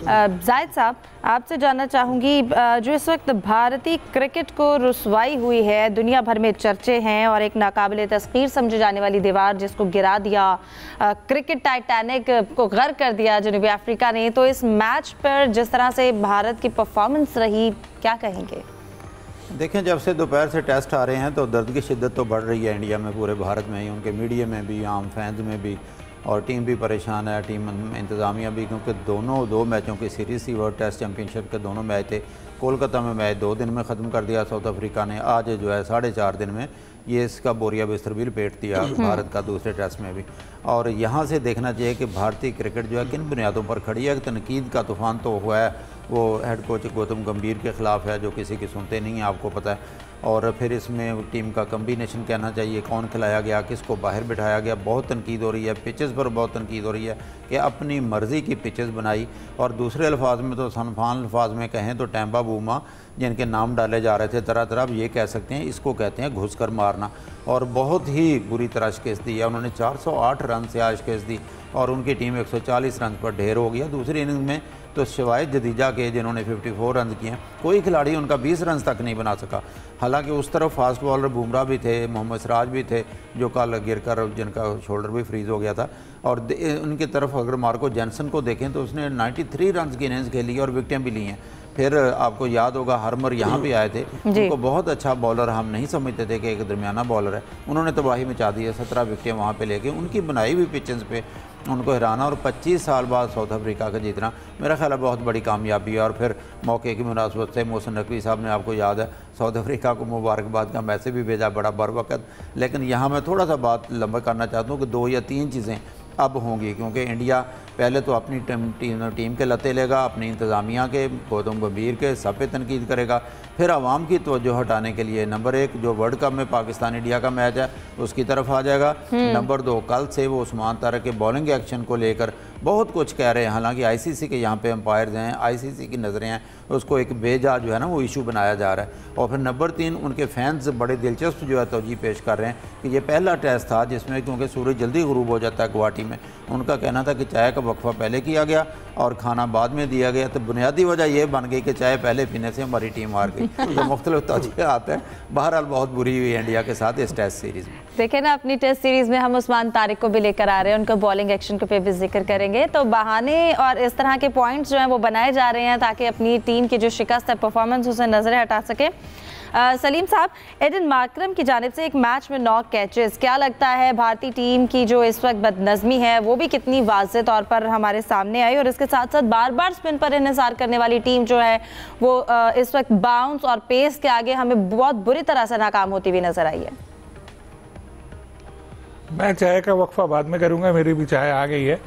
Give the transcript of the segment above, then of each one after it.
जाहिद साहब, आपसे जानना चाहूँगी, जो इस वक्त भारतीय क्रिकेट को रुसवाई हुई है, दुनिया भर में चर्चे हैं और एक नाकाबिले तस्खीर समझे जाने वाली दीवार जिसको गिरा दिया, क्रिकेट टाइटैनिक को गर्क कर दिया जनूबी अफ्रीका ने, तो इस मैच पर जिस तरह से भारत की परफॉर्मेंस रही, क्या कहेंगे? देखें, जब से दोपहर से टेस्ट आ रहे हैं तो दर्द की शिद्दत तो बढ़ रही है इंडिया में, पूरे भारत में ही, उनके मीडिया में भी, आम फैंस में भी, और टीम भी परेशान है, टीम इंतज़ामिया भी, क्योंकि दो मैचों की सीरीज़ थी, वर्ल्ड टेस्ट चैम्पियनशिप के दोनों मैच थे। कोलकाता में मैच 2 दिन में ख़त्म कर दिया साउथ अफ्रीका ने, आज जो है 4.5 दिन में ये इसका बोरिया बिस्तर भी लपेट दिया भारत का दूसरे टेस्ट में भी। और यहाँ से देखना चाहिए कि भारतीय क्रिकेट जो है किन बुनियादों पर खड़ी है। तनकीद का तूफ़ान तो हुआ है, वो हेड कोच गौतम गंभीर के ख़िलाफ़ है, जो किसी की सुनते नहीं हैं, आपको पता है। और फिर इसमें टीम का कम्बिनेशन कहना चाहिए, कौन खिलाया गया, किसको बाहर बिठाया गया, बहुत तनकीद हो रही है। पिचेस पर बहुत तनकीद हो रही है कि अपनी मर्ज़ी की पिचेस बनाई, और दूसरे अल्फाज में तो सनफान अल्फाज में कहें तो टैम्पा बूमा जिनके नाम डाले जा रहे थे तरह तरह, अब ये कह सकते हैं, इसको कहते हैं घुस कर मारना, और बहुत ही बुरी तरह शिकस्त दी है उन्होंने। 408 रन से आज शिकस्त दी और उनकी टीम 140 रन पर ढेर हो गया। दूसरी इनिंग में तो सिवाय जदीजा के, जिन्होंने 54 रन किए हैं, कोई खिलाड़ी उनका 20 रन तक नहीं बना सका। हालांकि उस तरफ फास्ट बॉलर बुमराह भी थे, मोहम्मद सिराज भी थे, जो कल गिर कर जिनका शोल्डर भी फ्रीज हो गया था। और उनकी तरफ अगर मार्को जैनसन को देखें तो उसने 93 रन की इनिंग्स खेली और विकेटें भी ली हैं। फिर आपको याद होगा हरमर यहाँ भी आए थे, उनको बहुत अच्छा बॉलर हम नहीं समझते थे कि एक दरमियाना बॉलर है, उन्होंने तबाही मचा दी है। 17 विकेटें वहाँ पे लेके उनकी बनाई हुई पिचेस पे उनको हराना, और 25 साल बाद साउथ अफ्रीका का जीतना मेरा ख्याल है बहुत बड़ी कामयाबी है। और फिर मौके की मुनासबत से मोहसिन नकवी साहब ने, आपको याद है, साउथ अफ्रीका को मुबारकबाद का मैसेज भी भेजा बड़ा बर वक्त। लेकिन यहाँ मैं थोड़ा सा बात लंबा करना चाहता हूँ कि 2 या 3 चीज़ें अब होंगी, क्योंकि इंडिया पहले तो अपनी टीम के लते लेगा, अपनी इंतज़ामिया के, गौतम गंभीर के, सब पे तनकीद करेगा। फिर आवाम की तवज्जो हटाने के लिए नंबर 1 जो वर्ल्ड कप में पाकिस्तान इंडिया का मैच है उसकी तरफ आ जाएगा। नंबर 2 कल से वो उस्मान तारक के बॉलिंग एक्शन को लेकर बहुत कुछ कह रहे हैं, हालांकि आईसीसी के यहाँ पे अंपायर्स हैं, आईसीसी की नज़रें हैं, उसको एक बेजा जो है ना वो इशू बनाया जा रहा है। और फिर नंबर 3 उनके फैंस बड़े दिलचस्प जो है तवज्जो पेश कर रहे हैं कि ये पहला टेस्ट था जिसमें, क्योंकि सूरज जल्दी गुरूब हो जाता है गुवाहाटी में, उनका कहना था कि चाय का वक्फा पहले किया गया और खाना बाद में दिया गया, तो बुनियादी वजह यह बन गई कि चाय पहले पीने से हमारी टीम हार गई। तो मुख्तलिफ तवज्जो आते हैं। बहरहाल बहुत बुरी हुई इंडिया के साथ इस टेस्ट सीरीज़ में। देखें ना, अपनी टेस्ट सीरीज में हम उस्मान तारिक को भी लेकर आ रहे हैं, उनका बॉलिंग एक्शन को पे भी जिक्र करेंगे। तो बहाने और इस तरह के पॉइंट्स जो हैं वो बनाए जा रहे हैं ताकि अपनी टीम की जो शिकस्त है परफॉर्मेंस उसे नजरें हटा सके। सलीम साहब, एडन मार्करम की जानिब से एक मैच में 9 कैचेस, क्या लगता है भारतीय टीम की जो इस वक्त बदनज़मी है वो भी कितनी वाज़ेह तौर पर हमारे सामने आई, और इसके साथ साथ बार बार स्पिन पर इन्हिसार करने वाली टीम जो है वो इस वक्त बाउंस और पेस के आगे हमें बहुत बुरी तरह से नाकाम होती हुई नजर आई है? मैं चाय का वक्फा बाद में करूंगा, मेरी भी चाय आ गई है,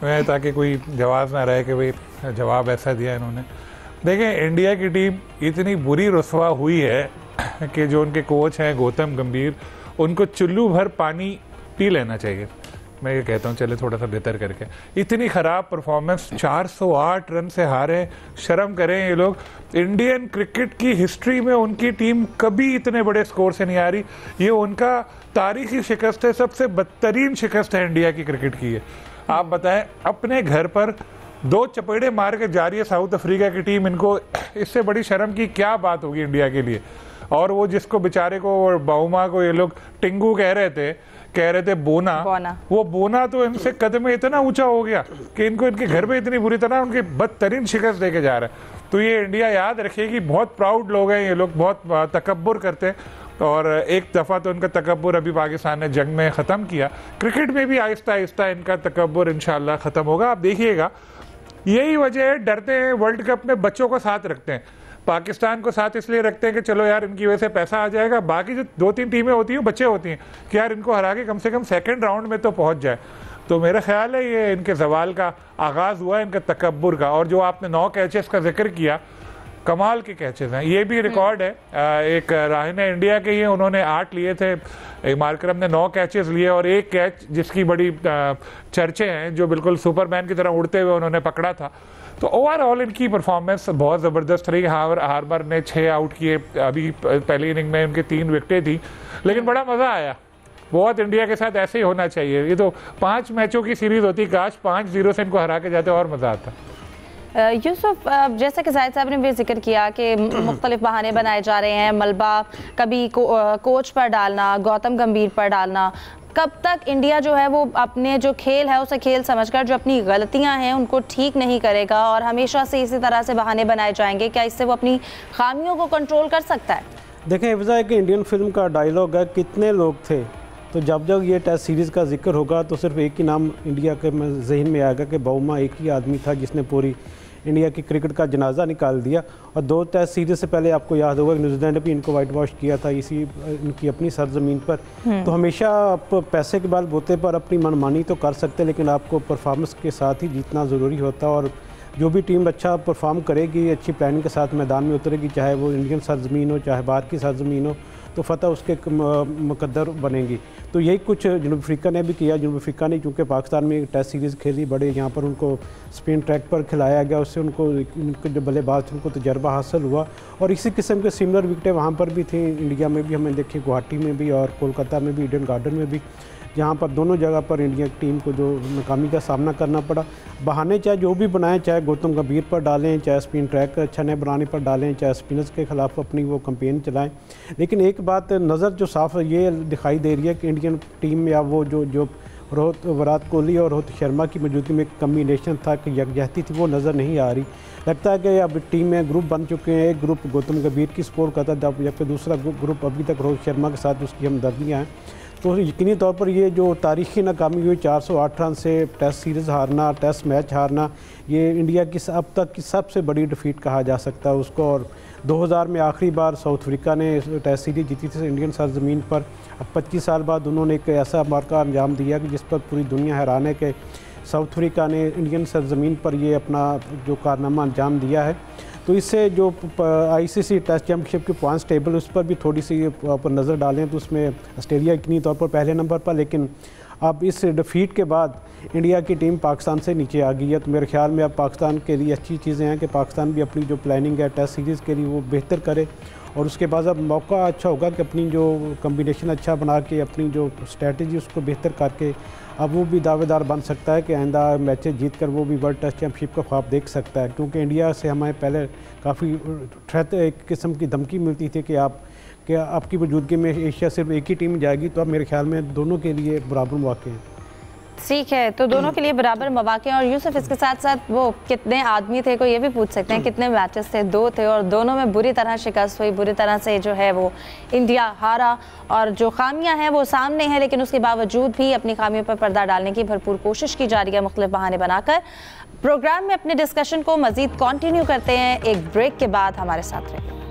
मैं ताकि कोई जवाब ना रहे कि भाई जवाब ऐसा दिया इन्होंने। देखिए, इंडिया की टीम इतनी बुरी रुसवा हुई है कि जो उनके कोच हैं गौतम गंभीर, उनको चुल्लू भर पानी पी लेना चाहिए। मैं ये कहता हूँ, चले थोड़ा सा बेहतर करके। इतनी ख़राब परफॉर्मेंस, 408 रन से हारे, शर्म करें ये लोग। इंडियन क्रिकेट की हिस्ट्री में उनकी टीम कभी इतने बड़े स्कोर से नहीं आ रही। ये उनका तारीखी शिकस्त है, सबसे बदतरीन शिकस्त है इंडिया की क्रिकेट की है। आप बताएं, अपने घर पर 2 चपेड़े मार के जा रही है साउथ अफ्रीका की टीम, इनको इससे बड़ी शर्म की क्या बात होगी इंडिया के लिए। और वो जिसको बेचारे को और बाउमा को ये लोग टिंगू कह रहे थे बोना, वो बोना तो इनसे कदम में इतना ऊंचा हो गया कि इनको इनके घर पे इतनी बुरी तरह उनके बदतरीन शिकस्त देके जा रहा है। तो ये इंडिया याद रखेगी, बहुत प्राउड लोग हैं ये लोग, बहुत तकब्बुर करते हैं, और एक दफ़ा तो इनका तकब्बुर अभी पाकिस्तान ने जंग में ख़त्म किया। क्रिकेट में भी आहिस्ता आहिस्ता इनका तकब्बुर इंशाल्लाह ख़त्म होगा, आप देखिएगा। यही वजह है, डरते हैं वर्ल्ड कप में बच्चों को साथ रखते हैं। पाकिस्तान को साथ इसलिए रखते हैं कि चलो यार इनकी वजह से पैसा आ जाएगा, बाकी जो 2-3 टीमें होती हैं बच्चे होती हैं कि यार इनको हरा के कम से कम सेकंड राउंड में तो पहुंच जाए। तो मेरा ख्याल है ये इनके जवाल का आगाज़ हुआ है, इनके तकब्बुर का। और जो आपने 9 कैचेस का जिक्र किया, कमाल के कैचेस हैं, ये भी रिकॉर्ड है। एक राहिन इंडिया के ही उन्होंने 8 लिए थे, मार्करम ने 9 कैचेस लिए, और एक कैच जिसकी बड़ी चर्चे हैं, जो बिल्कुल सुपरमैन की तरह उड़ते हुए उन्होंने पकड़ा था। तो ओवरऑल इनकी परफॉर्मेंस बहुत ज़बरदस्त रही। हार्बर ने 6 आउट किए, अभी पहली इनिंग में उनकी 3 विकेटें थी, लेकिन बड़ा मज़ा आया। बहुत इंडिया के साथ ऐसे ही होना चाहिए। ये तो 5 मैचों की सीरीज़ होती, काश 5-0 से इनको हरा के जाते और मज़ा आता। यूसुफ, जैसे कि जाहिद साहब ने भी जिक्र किया कि मुख्तलिफ बहाने बनाए जा रहे हैं, मलबा कभी कोच पर डालना, गौतम गंभीर पर डालना, कब तक इंडिया जो है वो अपने जो खेल है उसे खेल समझकर जो अपनी गलतियां हैं उनको ठीक नहीं करेगा और हमेशा से इसी तरह से बहाने बनाए जाएंगे? क्या इससे वो अपनी खामियों को कंट्रोल कर सकता है? देखें, हिफ्ज़ा है कि इंडियन फिल्म का डायलॉग है, कितने लोग थे, तो जब जब ये टेस्ट सीरीज़ का जिक्र होगा तो सिर्फ एक ही नाम इंडिया के जहन में आएगा कि बाउमा एक ही आदमी था जिसने पूरी इंडिया की क्रिकेट का जनाजा निकाल दिया। और 2 टेस्ट सीरीज़ से पहले आपको याद होगा कि न्यूजीलैंड ने भी इनको वाइट वॉश किया था इसी इनकी अपनी सरजमीन पर। तो हमेशा आप पैसे के बाल बोते पर अपनी मनमानी तो कर सकते, लेकिन आपको परफॉर्मेंस के साथ ही जीतना ज़रूरी होता है। और जो भी टीम अच्छा परफॉर्म करेगी, अच्छी प्लानिंग के साथ मैदान में उतरेगी, चाहे वो इंडियन सरजमीन हो चाहे बाहर की सरजमीन हो, तो फतह उसके मुकद्दर बनेगी। तो यही कुछ जनूब अफ्रीका ने भी किया। जनूब अफ्रीका ने चूँकि पाकिस्तान में टेस्ट सीरीज़ खेली, बड़े यहाँ पर उनको स्पिन ट्रैक पर खिलाया गया, उससे उनको जो बल्लेबाज थे उनको तजर्बा हासिल हुआ। और इसी किस्म के सिमिलर विकेटें वहाँ पर भी थी, इंडिया में भी हमें देखी, गुवाहाटी में भी और कोलकाता में भी, ईडन गार्डन में भी, जहाँ पर दोनों जगह पर इंडिया की टीम को जो नाकामी का सामना करना पड़ा। बहाने चाहे जो भी बनाएं, चाहे गौतम गंभीर पर डालें, चाहे स्पिन ट्रैक अच्छा नहीं बनाने पर डालें, चाहे स्पिनर्स के खिलाफ अपनी वो कैंपेन चलाएं, लेकिन एक बात नज़र जो साफ ये दिखाई दे रही है कि इंडियन टीम या वो जो विराट कोहली और रोहित शर्मा की मौजूदगी में एक कम्बिनेशन था कि यकजहती थी, वो नज़र नहीं आ रही। लगता है कि अब टीम में ग्रुप बन चुके हैं, एक ग्रुप गौतम गंभीर की सपोर्ट करता था, जबकि दूसरा ग्रुप अभी तक रोहित शर्मा के साथ उसकी हमदर्दियाँ हैं। तो यकीनी तौर पर ये जो तारीख़ी नाकामी हुई 408 रन से टेस्ट सीरीज़ हारना, टेस्ट मैच हारना, ये इंडिया की अब तक की सबसे बड़ी डिफीट कहा जा सकता है उसको। और 2000 में आखिरी बार साउथ अफ्रीका ने टेस्ट सीरीज़ जीती थी इंडियन सरजमीन पर। अब 25 साल बाद उन्होंने एक ऐसा मार्का अंजाम दिया कि जिस पर पूरी दुनिया हैरान है कि साउथ अफ्रीका ने इंडियन सरजमीन पर ये अपना जो कारनामा अंजाम दिया है। तो इससे जो आईसीसी टेस्ट चैम्पियनशिप की पॉइंट्स टेबल उस पर भी थोड़ी सी पर नज़र डालें तो उसमें ऑस्ट्रेलिया इतनी तौर पर पहले नंबर पर, लेकिन अब इस डिफीट के बाद इंडिया की टीम पाकिस्तान से नीचे आ गई है। तो मेरे ख्याल में अब पाकिस्तान के लिए अच्छी चीज़ें हैं कि पाकिस्तान भी अपनी जो प्लानिंग है टेस्ट सीरीज़ के लिए वो बेहतर करे, और उसके बाद अब मौका अच्छा होगा कि अपनी जो कम्बिनेशन अच्छा बना के अपनी जो स्ट्रेटजी उसको बेहतर करके अब वो भी दावेदार बन सकता है कि आइंदा मैचेस जीत कर वो भी वर्ल्ड टेस्ट चैम्पियनशिप का ख्वाब देख सकता है। क्योंकि इंडिया से हमें पहले काफ़ी एक किस्म की धमकी मिलती थी कि आपकी मौजूदगी में एशिया सिर्फ एक ही टीम जाएगी। तो अब मेरे ख्याल में दोनों के लिए बराबर मौके हैं। ठीक है, तो दोनों के लिए बराबर मौके हैं। और यूसुफ, इसके साथ साथ वो कितने आदमी थे को ये भी पूछ सकते हैं, कितने मैचेस थे? 2 थे और दोनों में बुरी तरह शिकस्त हुई, बुरी तरह से जो है वो इंडिया हारा। और जो खामियां हैं वो सामने हैं, लेकिन उसके बावजूद भी अपनी खामियों पर पर्दा डालने की भरपूर कोशिश की जा रही है मुख्तलिफ बहाने बनाकर। प्रोग्राम में अपने डिस्कशन को मज़ीद कंटिन्यू करते हैं, एक ब्रेक के बाद हमारे साथ रहें।